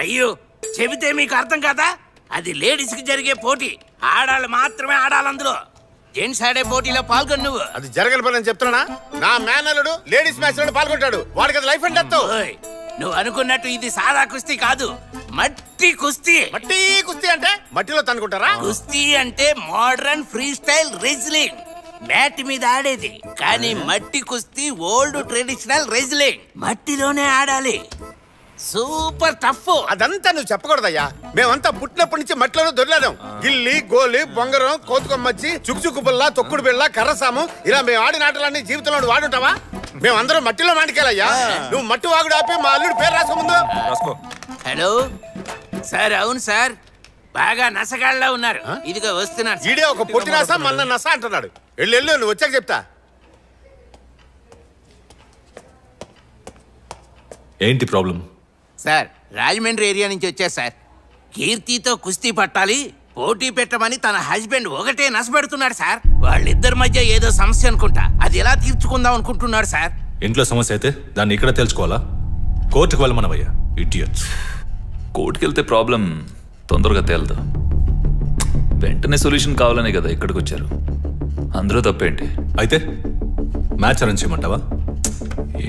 అయ్యో చెబితే మీకు అర్థం కాదా? అది లేడీస్ కి జరిగే పోటీ, ఆడాళ్ళు మాత్రమే ఆడాలి అందులో. జెంట్స్ ఆడే పోటీలో పాల్గొని నువ్వు అది జరగని పని చెప్తున్నా. నా మేనల్లుడు లేడీస్ మ్యాచ్ లో పాల్గొంటాడు, వాడికి అది లైఫ్ అండ్ డెత్. నువ్వు అనుకున్నట్టు ఇది సాదా కుస్తీ కాదు, మట్టి కుస్తీ. మట్టి కుస్తీ అంటే మట్టిలో తనుకుంటారా? కుస్తీ అంటే modern freestyle wrestling, mat మీద ఆడేది. కానీ మట్టి కుస్తీ ఓల్డ్ ట్రెడిషనల్ రెజ్లింగ్, మట్టిలోనే ఆడాలి. Super tough. అదంతా నువ్వు చెప్పకూడదయ్యా. మేమంతా పుట్టినప్పటి నుంచి మట్టిలోనే దొరలేదాం. గిల్లి, గోలి, బొంగరం, కోతుకొమ్మచ్చి, చుక్చుక్కు బిళ్ళ, తొక్కుడు బిళ్ళ, కర్రసాము, ఇలా మేము ఆడిన ఆటలన్నీ జీవితంలో వాడుంటావా? మేమందరం మట్టిలో మాటికెళ్ళయ్యా. నువ్వు మట్టి వాగుడు ఆపి మా అల్లుడు పేరు రాసుకో ముందు. రాసుకో. Hello sir. అవును సార్, బాగా నసగాళ్ళ ఉన్నారు. ఇదిగో వస్తున్నారు. ఈడే ఒక పొట్టి నస, మళ్ళీ నస అంటున్నాడు. వెళ్ళు, నువ్వు వచ్చాక చెప్తా. ఏంటి ప్రాబ్లం? సార్ రాజమండ్రి ఏరియా నుంచి వచ్చా సార్. కీర్తితో కుస్తీ పట్టాలి, పోటీ పెట్టమని తన హస్బెండ్ ఒకటే నసపెడుతున్నాడు సార్. వాళ్ళిద్దరి మధ్య ఏదో సమస్య అనుకుంటా, అది ఎలా తీర్చుకుందాం అనుకుంటున్నాడు సార్. ఇంట్లో సమస్య అయితే దాన్ని ఇక్కడ తెలుసుకోవాలా? కోర్టుకు వెళ్ళమనవయ్యా, ఇడియట్స్. కోర్టుకు వెళ్తే ప్రాబ్లం తొందరగా తేలదు. వెంటనే సొల్యూషన్ కావాలనే కదా ఇక్కడికి వచ్చారు. అందులో తప్పేంటి? అయితే మ్యాచ్ అరేంజ్ చేయమంటావా?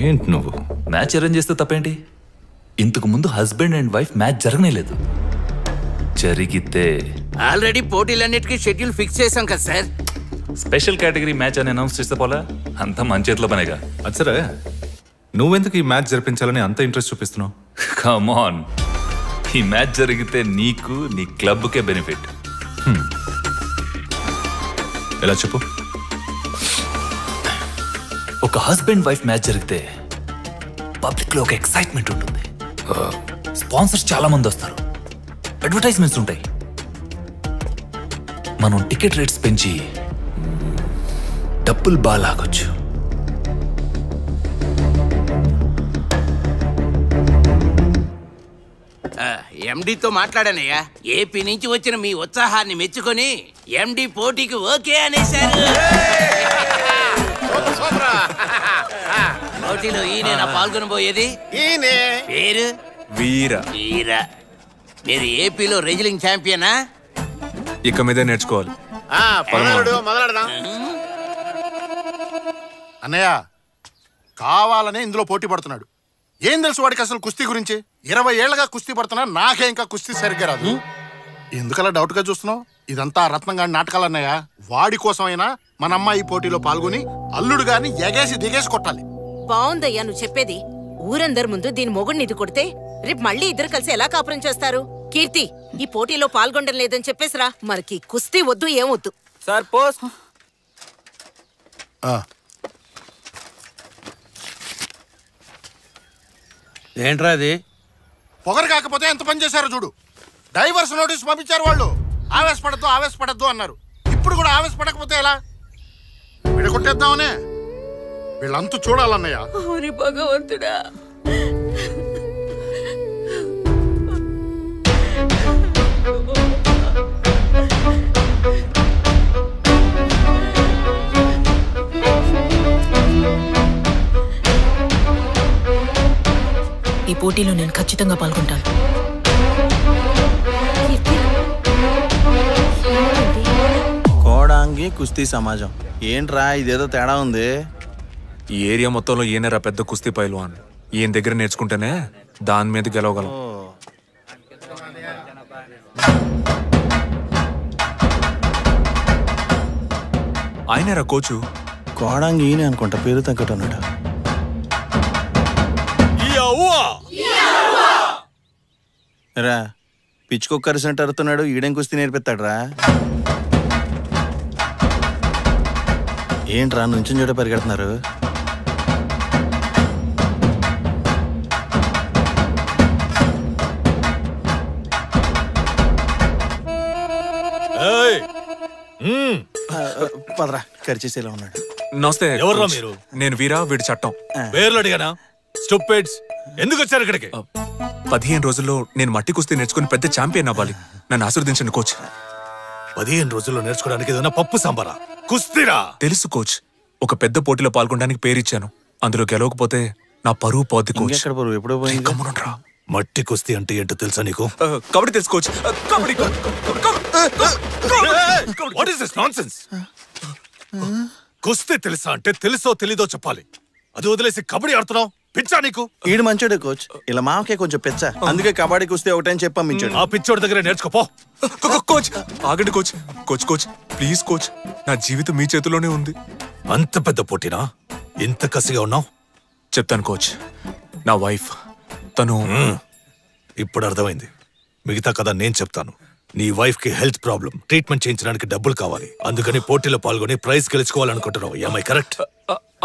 ఏంటి నువ్వు? మ్యాచ్ అరేంజ్ చేస్తే తప్పేంటి? ఇంతకు ముందు హస్బెండ్ అండ్ వైఫ్ మ్యాచ్ జరగనేలేదు. జరిగితే ఆల్రెడీ పోటీలన్నిటికీ షెడ్యూల్ ఫిక్స్ చేశాం కదా సార్. స్పెషల్ కేటగిరీ మ్యాచ్ అని అనౌన్స్ చేస్తే పోలా, అంతా మన చేతిలో పనేగా. అచ్చరే, నువ్వెందుకు ఈ మ్యాచ్ జరిపించాలని అంత ఇంట్రెస్ట్ చూపిస్తున్నావు? కమ్ ఆన్, ఈ మ్యాచ్ జరిగితే నీకు నీ క్లబ్కే బెనిఫిట్. ఎలా చెప్పు? ఒక హస్బెండ్ వైఫ్ మ్యాచ్ జరిగితే పబ్లిక్ లో ఒక ఎక్సైట్మెంట్ ఉంటుంది. స్పాన్సర్స్ చాలా మంది వస్తారు, అడ్వర్టైజ్మెంట్స్ ఉంటాయి. మనం టికెట్ రేట్స్ పెంచి డబ్బులు బాగా లాగొచ్చు. ఎండితో మాట్లాడానయ్యా. ఏపీ నుంచి వచ్చిన మీ ఉత్సాహాన్ని మెచ్చుకొని ఎండి పోటీకి ఓకే అనేశారు. పోటీలో ఈయన పాల్గొనబోయేది. ఈయనే పేరు వీర. వీర. మీరు ఏపీలో రెజ్లింగ్ ఛాంపియనా? ఇక మీదే నేర్చుకోవాలి. మొదలెడదాం. అన్నయ్య కావాలనే ఇందులో పోటీ పడుతున్నాడు. ఏం తెలుసు వాడికి అసలు కుస్తీ గురించి? 20 ఏళ్లుగా కుస్తీ పడుతున్నా, నాకే ఇంకా కుస్తీ సరిగ్గా రాదు. ఎందుకలా డౌట్ గా చూస్తున్నావు? ఇదంతా రత్నంగా నాటకాలు అన్నయ్య. వాడి కోసమైనా మన అమ్మాయి పోటీలో పాల్గొని అల్లుడు గారిని ఎగేసి దిగేసి కొట్టాలి. బాగుందయ్యా నువ్వు చెప్పేది. ఊరందరి ముందు దీని మొగుడిని ఇది కొడితే రేపు మళ్ళీ ఇద్దరు కలిసి ఎలా కాపురం చేస్తారు? కీర్తి, ఈ పోటీలో పాల్గొనడం లేదని చెప్పేసిరా. మనకి కుస్తీ వద్దు, ఏమొద్దు. సార్ పోస్. ఏంట్రా అది? పొగరు కాకపోతే ఎంత పని చేశారో చూడు. డైవర్స్ నోటీస్ పంపించారు వాళ్ళు. ఆవేశపడద్దు అన్నారు. ఇప్పుడు కూడా ఆవేశపడకపోతే ఎలా? విడగొట్టేద్దామనే. వీళ్ళంతా చూడాలన్నయ్య. భగవంతుడా. ఈ పోటీలో నేను ఖచ్చితంగా పాల్గొంటాను. కోడాంగి కుస్తీ సమాజం ఏంట్రా, ఇదేదో తేడా ఉంది. ఈ ఏరియా మొత్తంలో ఈయనరా పెద్ద కుస్తీ పైల్వాన్. ఈయన దగ్గర నేర్చుకుంటేనే దాని మీద గెలవగలం. ఆయనరా కోచు. కోడాంగి ఈయన అనుకుంటా, పేరు తగ్గట్టున్నాడు. రా పిచ్చుకొక్కరి సెంట్ అరుతున్నాడు, ఈడేం కుస్తీ నేర్పిస్తాడు రా. ఏంట్రా నుంచుని చోట పరిగెడుతున్నారు? పదరా, ఖర్చేసేలా ఉన్నాడు. నమస్తే. ఎవర్రా మీరు? నేను వీరా, వీడి చట్టం. పేర్లు అడిగానా? స్టూపిడ్స్, ఎందుకు వచ్చారు ఇక్కడికి? 15 రోజుల్లో నేను మట్టి కుస్తీ నేర్చుకుని పెద్ద ఛాంపియన్ అవ్వాలి. నన్ను ఆశీర్వదించండి కోచ్. 15 రోజుల్లో నేర్చుకోవడానికి ఏదైనా పప్పు సాంబారా? కుస్తీరా? తెలుసు కోచ్. ఒక పెద్ద పోటీలో పాల్గొనడానికి పేరిచ్చాను. అందులో గెలవకపోతే నా పరువు పోద్ది కోచ్. ఎక్కడ పరువు? ఎప్పుడో పోయింది. గమ్మునుండ్రా. మట్టి కుస్తీ అంటే ఏంటో తెలుసా నీకు? కబడ్డీ తెలుసుకోవచ్చు. Kabaddi. What is this nonsense? కుస్తీ తెలుసా అంటే తెలుసో తెలీదో చెప్పాలి. అది వదిలేసి కబడ్డీ ఆడుతున్నావు. పిచ్చా నీకు? ఈడు మంచోడే కోచ్, ఇలా మాకే కొంచెం పిచ్చా, అందుకే కబడ్డీ కుస్తీ ఒకటని చెప్పి పంపించాడు. ఆ పిచ్చోడి దగ్గర నేర్చుకోపో. కోచ్ ఆగండి coach. Coach coach please coach, నా జీవితం మీ చేతిలోనే ఉంది. అంత పెద్ద పోటీనా? ఇంత కసిగా ఉన్నావు? చెప్తాను కోచ్. నా వైఫ్ తను ఇప్పుడు అర్థమైంది. మిగతా కథ నేను చెప్తాను. నీ వైఫ్ కి హెల్త్ ప్రాబ్లం, ట్రీట్మెంట్ చేయించడానికి డబ్బులు కావాలి. అందుకని పోటీలో పాల్గొని ప్రైజ్ గెలుచుకోవాలనుకుంటున్నావు. ఏమై కరెక్ట్?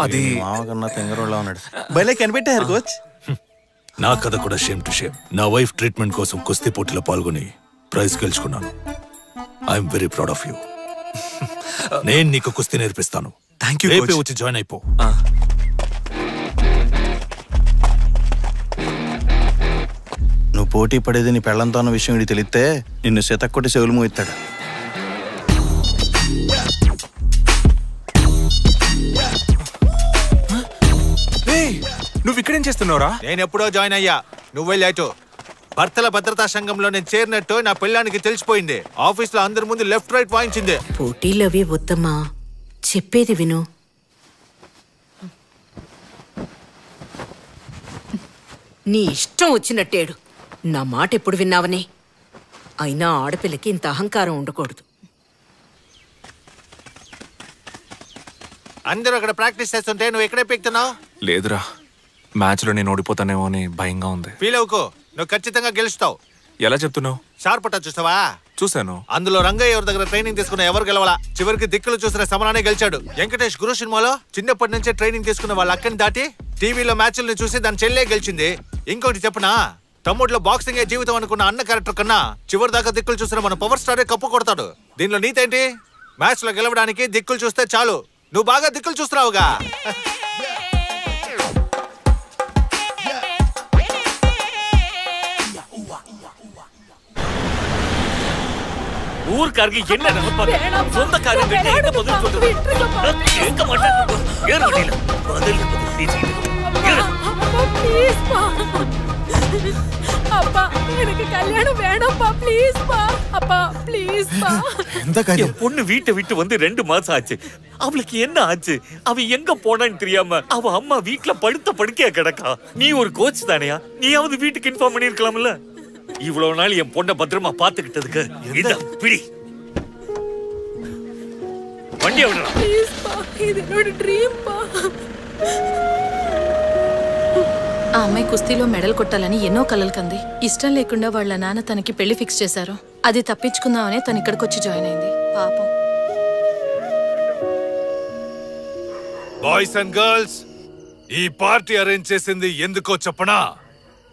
అది మామకన్నా తెంగరోళ్ళ ఉన్నాడు. బయలే కనిపెట్టారు కోచ్. నా కథ కూడా షేమ్ టు షేమ్. నా వైఫ్ ట్రీట్మెంట్ కోసం కుస్తీ పోటీలో పాల్గొని ప్రైజ్ గెలుచుకున్నాను. I'm very proud of you. నేను నీకు కుస్తీ నేర్పిస్తాను. Thank you. రేపే వచ్చి జాయిన్ అయిపో. నువ్వు పోటీ పడేది నీ పెళ్ళంతో అన్న విషయం ఇది తెలిస్తే నిన్ను శతక్కొట్టి చెవులు మూయిస్తాడు. నువ్వు ఇక్కడేం చేస్తున్నావురా? నేను ఎప్పుడో జాయిన్ అయ్యా, నువ్వే లేటు. భర్తల భద్రతా సంఘంలో నేను చేరినట్టు నా పెళ్ళానికి తెలిసిపోయింది. ఆఫీస్ లో అందరి ముందు లెఫ్ట్ రైట్ వాయించింది. పోటీలవి వద్దమ్మా, చెప్పేది విను. నీ ఇష్టం వచ్చినట్టేడు. నా మాట ఎప్పుడు విన్నావని. అయినా ఆడపిల్లకి ఇంత అహంకారం ఉండకూడదు. అందరూ అక్కడ ప్రాక్టీస్ చేస్తుంటే నువ్వు ఎక్కడే పెక్తున్నావు? లేదురా, మ్యాచ్ లో నేను ఓడిపోతానేమో అని భయంగా ఉంది. ఫీల్ అవుకో, నువ్వు ఖచ్చితంగా గెలుస్తావు. ఎలా చెప్తున్నావు? షార్ప్ పట్టా చూస్తావా? చూశాను. అందులో రంగయ్య ఎవరి దగ్గర ట్రైనింగ్ తీసుకున్న ఎవరు గెలవాలా? చివరికి దిక్కులు చూసిన సమరానే గెలిచాడు. వెంకటేష్ గురు సినిమాలో చిన్నప్పటి నుంచే ట్రైనింగ్ తీసుకున్న వాళ్ళ అక్కని దాటి టీవీలో మ్యాచ్లను చూసి దాని చెల్లె గెలిచింది. ఇంకోటి చెప్పనా, తమ్ముడిలో బాక్సింగే జీవితం అనుకున్న అన్న క్యారెక్టర్ కన్నా చివరి దాకా దిక్కులు చూసిన మన పవర్ స్టారే కప్పు కొడతాడు. దీనిలో నీతేంటి? మ్యాచ్ లో గెలవడానికి దిక్కులు చూస్తే చాలు. నువ్వు బాగా దిక్కులు చూస్తున్నావుగా. ஊருக்காரங்க என்ன நினைப்பாங்க? சொந்த காரியம் கிட்ட என்ன பதில் சொல்றது? கேட்க மாட்டாங்க. ஏன் வண்டியில பதில் அப்பா எனக்கு கல்யாணம் வேணும்பா, ப்ளீஸ் பா. அப்பா ப்ளீஸ் பா. என் பொண்ணு வீட்டை விட்டு வந்து 2 மாசம் ஆச்சு. அவளுக்கு என்ன ஆச்சு? அவ எங்க போனான்னு தெரியாம அவ அம்மா வீட்டுல படுத்த படுக்கையா கிடக்கா. நீ ஒரு கோச் தானையா? நீயாவது வீட்டுக்கு இன்ஃபார்ம் பண்ணிருக்கலாம்ல. இவ்வளவு நாள் என் பொண்ணை பத்திரமா பாத்துக்கிட்டதுக்கு இந்த பிடி வண்டியை விடலாம். ப்ளீஸ் பா, இது என்னோட డ్రీమ్ பா. ఆ అమ్మాయి కుస్తీలో మెడల్ కొట్టాలని ఎన్నో కలలు కంది. ఇష్టం లేకుండా వాళ్ళ నాన్న తనకి పెళ్లి ఫిక్స్ చేశారు. అది తప్పించుకుందామనే తను ఇక్కడికి వచ్చి జాయిన్ అయింది. పాపం. బాయ్స్ అండ్ గర్ల్స్, ఈ పార్టీ అరేంజ్ చేసింది ఎందుకో చెప్పనా?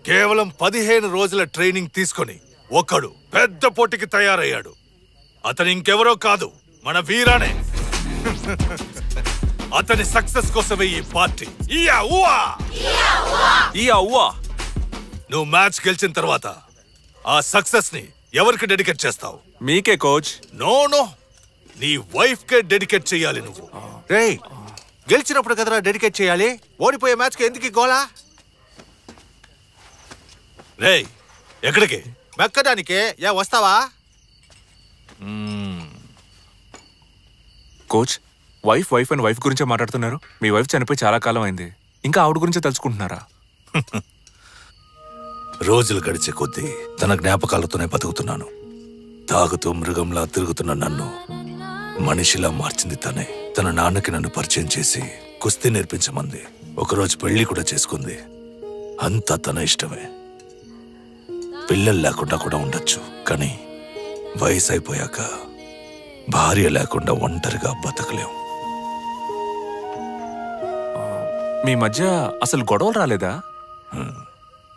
కేవలం 15 రోజుల ట్రైనింగ్ తీసుకొని ఒకడు పెద్ద పోటీకి తయారయ్యాడు. అతను ఇంకెవరో కాదు, మన వీరానే. అతని సక్సెస్ కోసమే ఈ పార్టీ. నువ్వు మ్యాచ్ గెలిచిన తర్వాత ఆ సక్సెస్ ని ఎవరికి డెడికేట్ చేస్తావు? మీకే కోచ్. నో, నీ వైఫ్ కే డెడికేట్ చేయాలి నువ్వు. రేయ్, గెలిచినప్పుడు కదరా డెడికేట్ చేయాలి. ఓడిపోయే మ్యాచ్ కి ఎందుకు గోలా? రేయ్, ఎక్కడికి? మెక్కడానికే. వస్తావా? కోచ్, వైఫ్ అండ్ వైఫ్ గురించే మాట్లాడుతున్నారు. మీ వైఫ్ చనిపోయి చాలా కాలం అయింది, ఇంకా ఆవిడ గురించే తెలుసుకుంటున్నారా? రోజులు గడిచే కొద్దీ తన జ్ఞాపకాలతోనే బతుకుతున్నాను. తాగుతూ మృగంలా తిరుగుతున్న నన్ను మనిషిలా మార్చింది తనే. తన నాన్నకి నన్ను పరిచయం చేసి కుస్తీ నేర్పించమంది. ఒకరోజు పెళ్లి కూడా చేసుకుంది. అంతా తన ఇష్టమే. పిల్లలు లేకుండా కూడా ఉండొచ్చు, కానీ వయసు అయిపోయాక భార్య లేకుండా ఒంటరిగా బతకలేం. మీ మధ్య అసలు గొడవలు రాలేదా?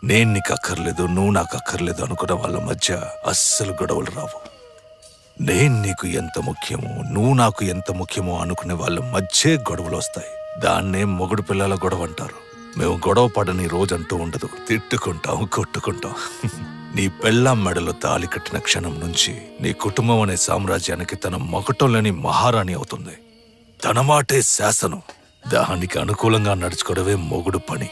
నేను నీకు అక్కర్లేదు, నువ్వు నాకు అక్కర్లేదు అనుకున్న వాళ్ళ మధ్య అస్సలు గొడవలు రావు. నేను నీకు ఎంత ముఖ్యమో, నువ్వు నాకు ఎంత ముఖ్యమో అనుకునే వాళ్ళ మధ్య గొడవలు వస్తాయి. దాన్నే మొగుడు పిల్లల గొడవ అంటారు. మేము గొడవ పడని రోజంటూ ఉండదు. తిట్టుకుంటాం, కొట్టుకుంటాం. నీ పెళ్ళాం మెడలో తాళి కట్టిన క్షణం నుంచి నీ కుటుంబం అనే సామ్రాజ్యానికి తన మగటంలోని మహారాణి అవుతుంది. తన మాటే శాసనం. దానికి అనుకూలంగా నడుచుకోవడమే మొగుడు పని.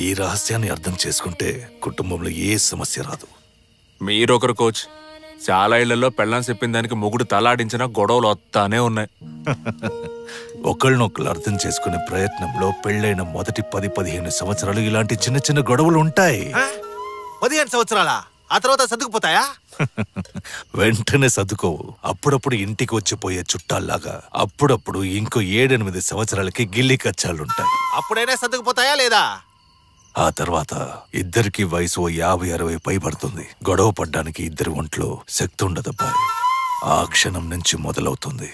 ఈ రహస్యాన్ని అర్థం చేసుకుంటే కుటుంబంలో ఏ సమస్య రాదు. మీరొకరు కోచ్. చాలా ఇళ్లలో పెళ్ళాం చెప్పిన దానికి మొగుడు తలాడించిన గొడవలు వస్తానే ఉన్నాయి. ఒకళ్ళనొకళ్ళు అర్థం చేసుకునే ప్రయత్నంలో పెళ్ళైన మొదటి 10-15 సంవత్సరాలు ఇలాంటి చిన్న చిన్న గొడవలు ఉంటాయి. 15 సంవత్సరాలా? ఆ తర్వాత సర్దుకుపోతాయా? వెంటనే సర్దుకోవు. అప్పుడప్పుడు ఇంటికి వచ్చిపోయే చుట్టాల్లాగా అప్పుడప్పుడు ఇంకో 7-8 సంవత్సరాలకి గిల్లి కచ్చాలుంటాయి. అప్పుడైనా సర్దుకుపోతాయా లేదా? ఆ తర్వాత ఇద్దరికి వయసు 50-60 పైబడుతుంది. గొడవ పడ్డానికి ఇద్దరి ఒంట్లో శక్తి ఉండదబ్బాయి. ఆ క్షణం నుంచి మొదలవుతుంది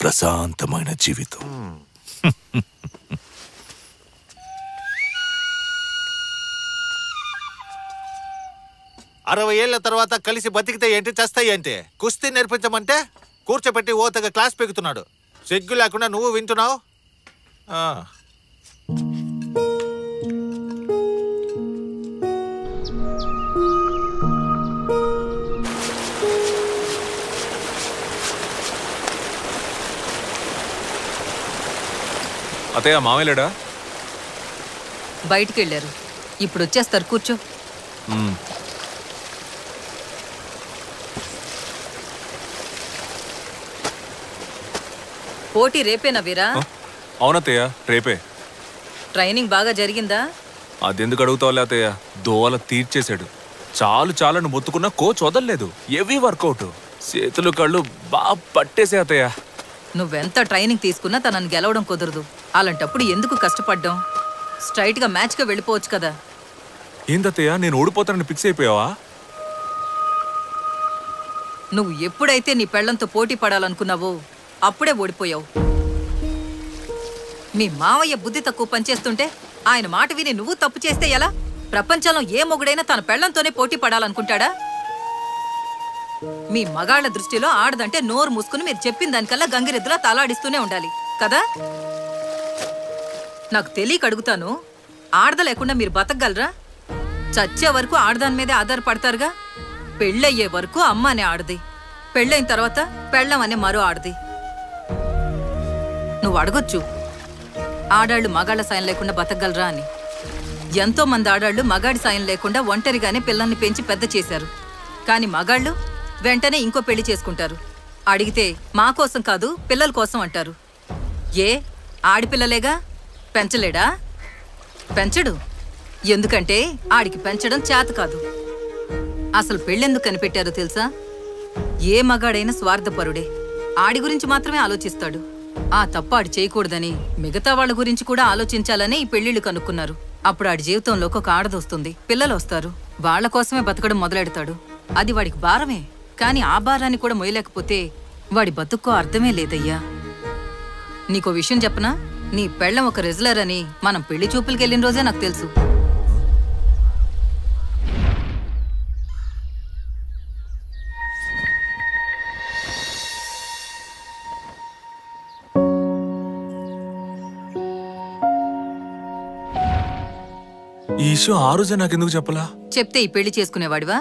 ప్రశాంతమైన జీవితం. 60 ఏళ్ల తర్వాత కలిసి బతికితే ఏంటి, చస్తాయి ఏంటి? కుస్తీ నేర్పించమంటే కూర్చోబెట్టి ఓతగా క్లాస్ పెగుతున్నాడు. సిగ్గు లేకుండా నువ్వు వింటున్నావు. అతయ్య మామయ్యలేడా? బయటికి వెళ్ళారు. ఇప్పుడు వచ్చేస్తారు, కూర్చో. పోటీ రేపేనా వీరా? అవునత్తయ్య, రేపే. ట్రైనింగ్ బాగా జరిగిందా? అదెందుకు అడుగుతావులే అత్తయ్య, దోవల తీర్చేశాడు. చాలని మొత్తుకున్న కోచ్ వదలలేదు. హెవీ వర్కౌట్, చేతులు కళ్ళు బాగా పట్టేసే అత్తయ్య. నువ్వెంత ట్రైనింగ్ తీసుకున్నా తనని గెలవడం కుదరదు. అలాంటప్పుడు ఎందుకు కష్టపడ్డాం? స్ట్రైట్ గా మ్యాచ్ గా వెళ్ళిపోవచ్చు కదా. ఏందత్తయ్య, నేను ఓడిపోతానని ఫిక్స్ అయిపోయావా? నువ్వు ఎప్పుడైతే నీ పెళ్లంతో పోటీ పడాలనుకున్నావో అప్పుడే ఓడిపోయావు. మీ మావయ్య బుద్ధి తక్కువ పనిచేస్తుంటే ఆయన మాట విని నువ్వు తప్పు చేస్తే ఎలా? ప్రపంచంలో ఏ మొగుడైనా తన పెళ్లంతోనే పోటీ పడాలనుకుంటాడా? మీ మగాళ్ల దృష్టిలో ఆడదంటే నోరు మూసుకుని మీరు చెప్పిన దానికల్లా గంగిరెద్దులా తలాడిస్తూనే ఉండాలి కదా. నాకు తెలియక అడుగుతాను, ఆడద లేకుండా మీరు బతకగలరా? చచ్చే వరకు ఆడదాని మీదే ఆధారపడతారుగా. పెళ్ళయ్యే వరకు అమ్మ అనే ఆడది, పెళ్ళైన తర్వాత పెళ్ళం అనే మరో ఆడది. నువ్వు అడగొచ్చు, ఆడాళ్లు మగాళ్ల సాయం లేకుండా బతకగలరా అని. ఎంతో మంది ఆడాళ్లు మగాడి సాయం లేకుండా ఒంటరిగానే పిల్లల్ని పెంచి పెద్ద చేశారు. కాని మగాళ్ళు వెంటనే ఇంకో పెళ్లి చేసుకుంటారు. అడిగితే మా కోసం కాదు పిల్లల కోసం అంటారు. ఏ ఆడిపిల్లలేగా, పెంచలేడా? పెంచడు. ఎందుకంటే ఆడికి పెంచడం చేత కాదు. అసలు పెళ్ళెందుకు కనిపెట్టారో తెలుసా? ఏ మగాడైనా స్వార్థపరుడే. ఆడి గురించి మాత్రమే ఆలోచిస్తాడు. ఆ తప్పు ఆడి చేయకూడదని మిగతా వాళ్ళ గురించి కూడా ఆలోచించాలనే ఈ పెళ్లిళ్లు కనుక్కున్నారు. అప్పుడు ఆడి జీవితంలోకి ఒక ఆడదొస్తుంది, పిల్లలు వస్తారు. వాళ్ల కోసమే బతకడం మొదలెడతాడు. అది వాడికి భారమే. కాని ఆ భారాన్ని కూడా మొయ్యలేకపోతే వాడి బతుక్కో అర్థమే లేదయ్యా. నీకో విషయం చెప్పనా? నీ పెళ్ళం ఒక రెజ్లర్ అని మనం పెళ్లి చూపులకి వెళ్ళిన రోజే నాకు తెలుసు. ఈ విషయం ఆ రోజే నాకెందుకు చెప్పలా? చెప్తే ఈ పెళ్లి చేసుకునేవాడివా?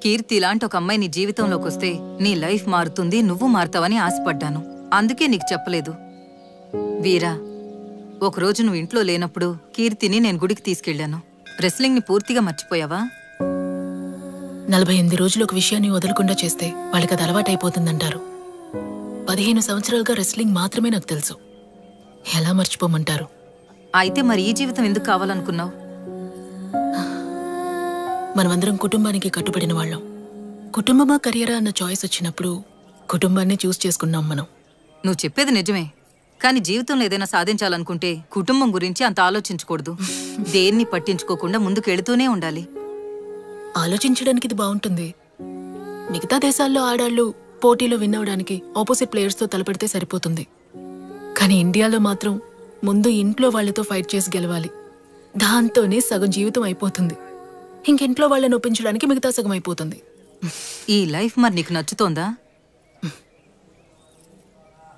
కీర్తి లాంటి ఒక అమ్మాయి నీ జీవితంలోకి వస్తే నీ లైఫ్ మారుతుంది, నువ్వు మారుతావని ఆశపడ్డాను. అందుకే నీకు చెప్పలేదు. వీరా, ఒకరోజు నువ్వు ఇంట్లో లేనప్పుడు కీర్తిని నేను గుడికి తీసుకెళ్లాను. రెస్లింగ్ ని పూర్తిగా మర్చిపోయావా? 48 రోజులు ఒక విషయాన్ని వదలకుండా చేస్తే వాళ్ళకి అది అలవాటైపోతుందంటారు. 15 సంవత్సరాలుగా రెస్లింగ్ మాత్రమే నాకు తెలుసు. ఎలా మర్చిపోమంటారు? అయితే మరి ఈ జీవితం ఎందుకు కావాలనుకున్నావు? మనమందరం కుటుంబానికి కట్టుబడిన వాళ్ళం. కుటుంబమా కెరియరా అన్న చాయిస్ వచ్చినప్పుడు కుటుంబాన్ని చూస్ చేసుకున్నాం మనం. నువ్వు చెప్పేది నిజమే. కానీ జీవితంలో ఏదైనా సాధించాలనుకుంటే కుటుంబం గురించి అంత ఆలోచించకూడదు. దేన్ని పట్టించుకోకుండా ముందుకెళ్తూనే ఉండాలి. ఆలోచించడానికి ఇది బాగుంటుంది. మిగతా దేశాల్లో ఆడాళ్ళు పోటీలో విన్ అవడానికి ఆపోజిట్ ప్లేయర్స్తో తలపడితే సరిపోతుంది. కానీ ఇండియాలో మాత్రం ముందు ఇంట్లో వాళ్లతో ఫైట్ చేసి గెలవాలి. దాంతోనే సగం జీవితం అయిపోతుంది. ఇంకింట్లో వాళ్ళని ఒప్పించడానికి మిగతా సగం అయిపోతుంది. ఈ లైఫ్ మరి నీకు నచ్చుతోందా?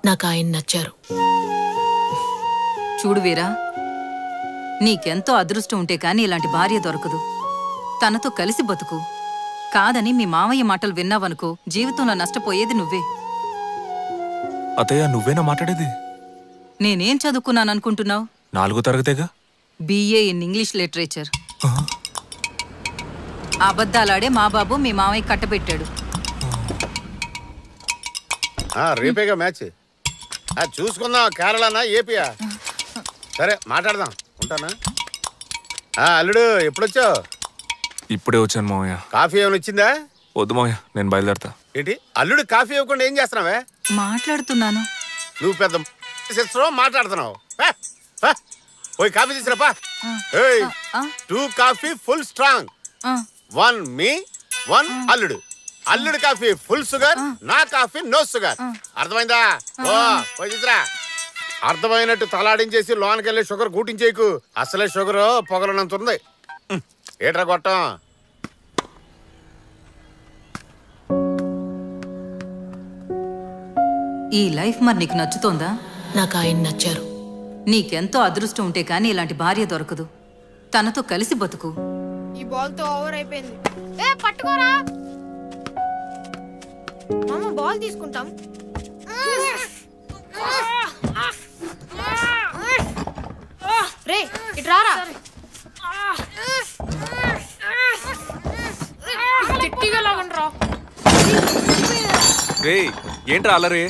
నాకు ఆయన నచ్చారు. చూడు వీరా, నీకెంతో అదృష్టం ఉంటే కానీ ఇలాంటి భార్య దొరకదు. తనతో కలిసి బతుకు. కాదని మీ మామయ్య మాటలు విన్నావనుకో, జీవితంలో నష్టపోయేది నువ్వే. అతయ్య, నువ్వేనా మాట్లాడేది? నేనేం చదువుకున్నాననుకుంటున్నావు? 4వ తరగతేగా. BA in English literature. అబద్ధాలాడే మా బాబు మీ మామయ్య కట్టబెట్టాడు. రేపేగా మ్యాచ్. చూసుకుందాం, కేరళనా ఏపీయా? సరే మాట్లాడదాం, ఉంటానా? అల్లుడు ఎప్పుడొచ్చావు? ఇప్పుడే వచ్చాను మామయ్య. కాఫీ ఏమైనా వచ్చిందా? వద్దు మామయ్య, నేను బయలుదేరతా. ఏంటి అల్లుడు కాఫీ ఇవ్వకుండా ఏం చేస్తున్నావే? మాట్లాడుతున్నాను. నువ్వు పెద్ద సిస్టరో మాట్లాడుతున్నావు. పోయి కాఫీ తీసుకురాపా. 2 కాఫీ ఫుల్ స్ట్రాంగ్, 1 మీ 1 అల్లుడు. అల్లుడు కాఫీ ఫుల్ షుగర్, నా కాఫీ నో షుగర్. అర్థమైందా? పోయి తీసురా. అర్థమైనట్టు తలాడించేసి లోనకెళ్ళి షుగర్ కూటించేకు. అసలే షుగర్ పొగలనంత ఉంది. ఏట్రా కొట్టం? ఈ లైఫ్ మరి నీకు నచ్చుతోందా? నాకు ఆయన నచ్చారు. నీకెంతో అదృష్టం ఉంటే కానీ ఇలాంటి భార్య దొరకదు. తనతో కలిసి బతుకు. ఈ బాల్ తో ఓవర్ అయిపోయింది. పట్టుకోరా మామ, బాల్ తీసుకుంటాం. రే ఇటు రారా. గట్టిగా లాగండి రా. రే ఏంట్రా అల్లరే?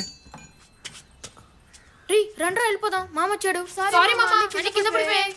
రండ్రా వెళ్ళిపోదాం, మామ వచ్చాడు. సారీ మామ, కింద పడిపోయాయి.